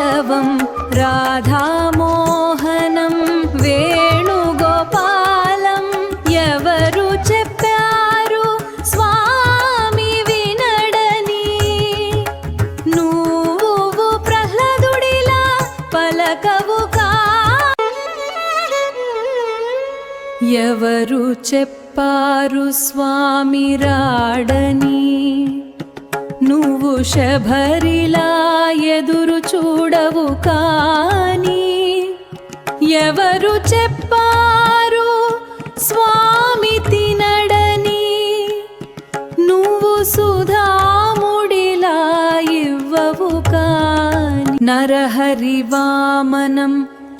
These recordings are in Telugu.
కేశవం రాధామోహనం వేణుగోపాలం ఎవరు చెప్పారు స్వామి వినడని నువ్వు ప్రహ్లాదుడిలా పలకవు ఎవరు చెప్పారు స్వామి రాడని నువ్వు శబరిలా ఎదురు చూడవు కాని ఎవరు చెప్పారు స్వామి తినడని నువ్వు సుధాముడిలా ఇవ్వవు కాని నరహరి వామనం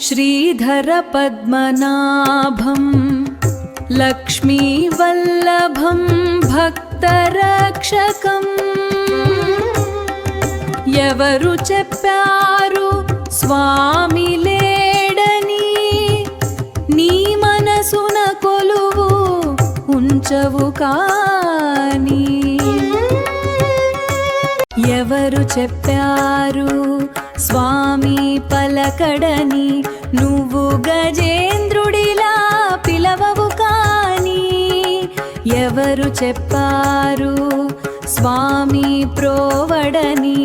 శ్రీధర పద్మనాభం లక్ష్మీవల్లభం భక్తరక్షకం ఎవరు చెప్పారు స్వామి లేడని నీ మనసున కొలువు ఉంచవు కాని ఎవరు చెప్పారు స్వామి పలకడని నువ్వు గజేంద్రుడిలా పిలవవు కాని ఎవరు చెప్పారు స్వామి ప్రోవడని